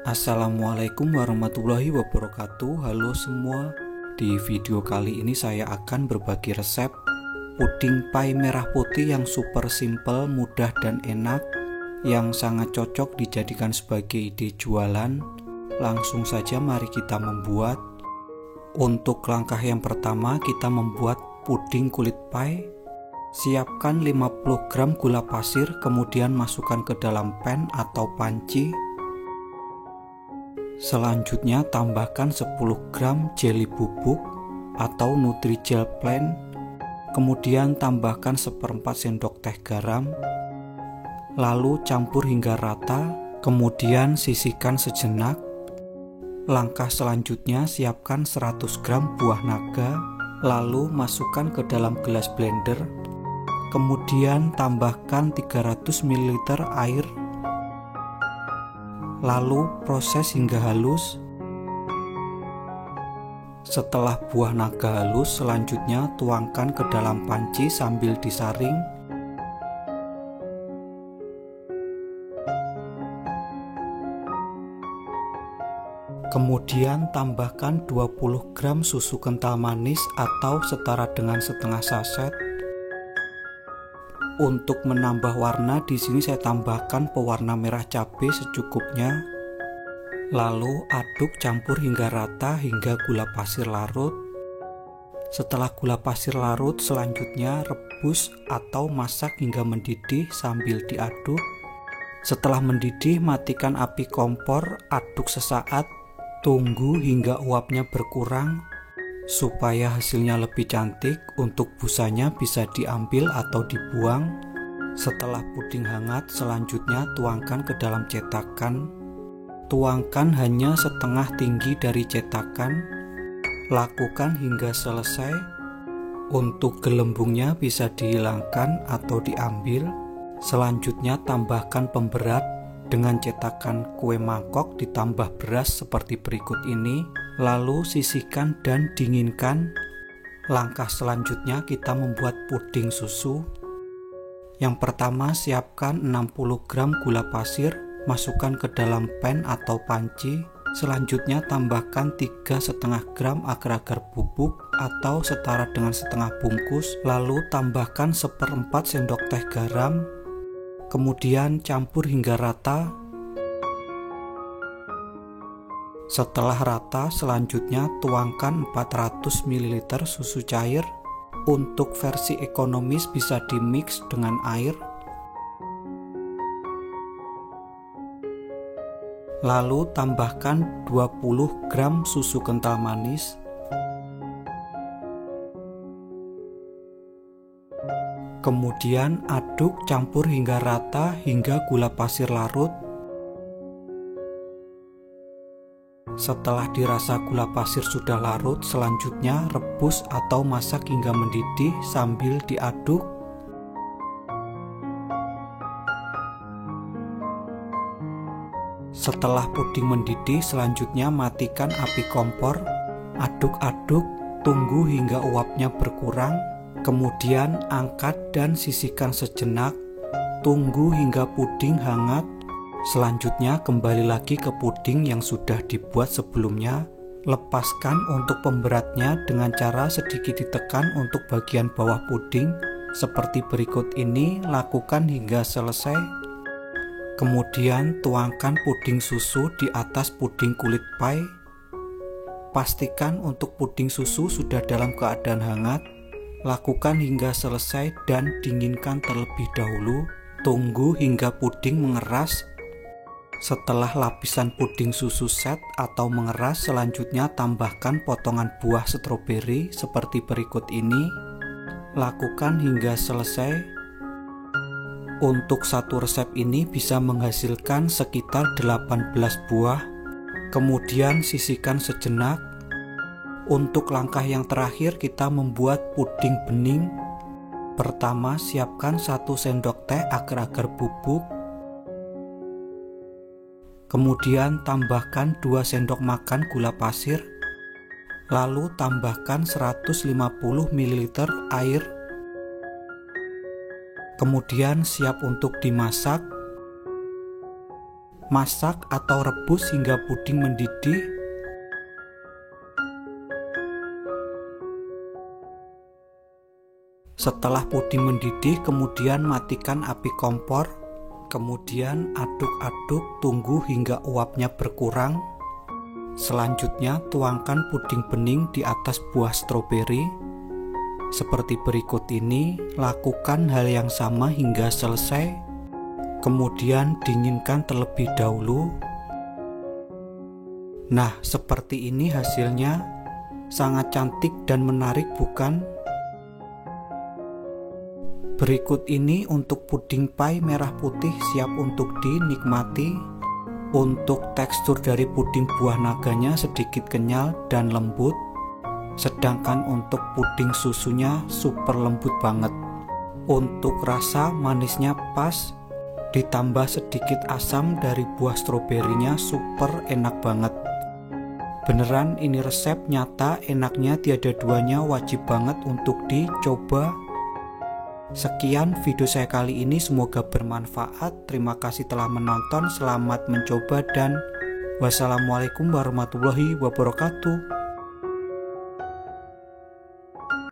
Assalamualaikum warahmatullahi wabarakatuh. Halo semua. Di video kali ini saya akan berbagi resep puding pie merah putih yang super simple, mudah dan enak, yang sangat cocok dijadikan sebagai ide jualan. Langsung saja mari kita membuat. Untuk langkah yang pertama, kita membuat puding kulit pie. Siapkan 50 gram gula pasir, kemudian masukkan ke dalam pan atau panci. Selanjutnya tambahkan 10 gram jelly bubuk atau Nutrijel plain, kemudian tambahkan 1/4 sendok teh garam, lalu campur hingga rata, kemudian sisihkan sejenak. Langkah selanjutnya, siapkan 100 gram buah naga, lalu masukkan ke dalam gelas blender, kemudian tambahkan 300 ml air, lalu proses hingga halus. Setelah buah naga halus, selanjutnya tuangkan ke dalam panci sambil disaring. Kemudian tambahkan 20 gram susu kental manis atau setara dengan setengah saset. Untuk menambah warna, di sini saya tambahkan pewarna merah cabai secukupnya. Lalu aduk campur hingga rata hingga gula pasir larut. Setelah gula pasir larut, selanjutnya rebus atau masak hingga mendidih sambil diaduk. Setelah mendidih, matikan api kompor, aduk sesaat, tunggu hingga uapnya berkurang. Supaya hasilnya lebih cantik, untuk busanya bisa diambil atau dibuang. Setelah puding hangat, selanjutnya tuangkan ke dalam cetakan. Tuangkan hanya setengah tinggi dari cetakan. Lakukan hingga selesai. Untuk gelembungnya bisa dihilangkan atau diambil. Selanjutnya tambahkan pemberat dengan cetakan kue mangkok ditambah beras seperti berikut ini. Lalu sisihkan dan dinginkan. Langkah selanjutnya kita membuat puding susu. Yang pertama, siapkan 60 gram gula pasir, masukkan ke dalam pan atau panci. Selanjutnya tambahkan 3,5 gram agar-agar bubuk atau setara dengan setengah bungkus. Lalu tambahkan 1/4 sendok teh garam. Kemudian campur hingga rata. Setelah rata, selanjutnya tuangkan 400 ml susu cair. Untuk versi ekonomis bisa dimix dengan air. Lalu tambahkan 20 gram susu kental manis. Kemudian aduk campur hingga rata hingga gula pasir larut. Setelah dirasa gula pasir sudah larut, selanjutnya rebus atau masak hingga mendidih sambil diaduk. Setelah puding mendidih, selanjutnya matikan api kompor. Aduk-aduk, tunggu hingga uapnya berkurang. Kemudian angkat dan sisihkan sejenak. Tunggu hingga puding hangat. Selanjutnya kembali lagi ke puding yang sudah dibuat sebelumnya. Lepaskan untuk pemberatnya dengan cara sedikit ditekan untuk bagian bawah puding seperti berikut ini. Lakukan hingga selesai. Kemudian tuangkan puding susu di atas puding kulit pie. Pastikan untuk puding susu sudah dalam keadaan hangat. Lakukan hingga selesai dan dinginkan terlebih dahulu. Tunggu hingga puding mengeras. Setelah lapisan puding susu set atau mengeras, selanjutnya tambahkan potongan buah stroberi seperti berikut ini. Lakukan hingga selesai. Untuk satu resep ini bisa menghasilkan sekitar 18 buah. Kemudian sisihkan sejenak. Untuk langkah yang terakhir, kita membuat puding bening. Pertama, siapkan 1 sendok teh agar-agar bubuk. Kemudian tambahkan 2 sendok makan gula pasir. Lalu tambahkan 150 ml air. Kemudian siap untuk dimasak. Masak atau rebus hingga puding mendidih. Setelah puding mendidih, kemudian matikan api kompor. Kemudian aduk-aduk, tunggu hingga uapnya berkurang. Selanjutnya tuangkan puding bening di atas buah stroberi. Seperti berikut ini, lakukan hal yang sama hingga selesai. Kemudian dinginkan terlebih dahulu. Nah, seperti ini hasilnya. Sangat cantik dan menarik, bukan? Berikut ini untuk puding pie merah putih siap untuk dinikmati. Untuk tekstur dari puding buah naganya sedikit kenyal dan lembut. Sedangkan untuk puding susunya super lembut banget. Untuk rasa manisnya pas, ditambah sedikit asam dari buah stroberinya, super enak banget. Beneran ini resep nyata, enaknya tiada duanya, wajib banget untuk dicoba. Sekian video saya kali ini, semoga bermanfaat. Terima kasih telah menonton, selamat mencoba dan wassalamualaikum warahmatullahi wabarakatuh.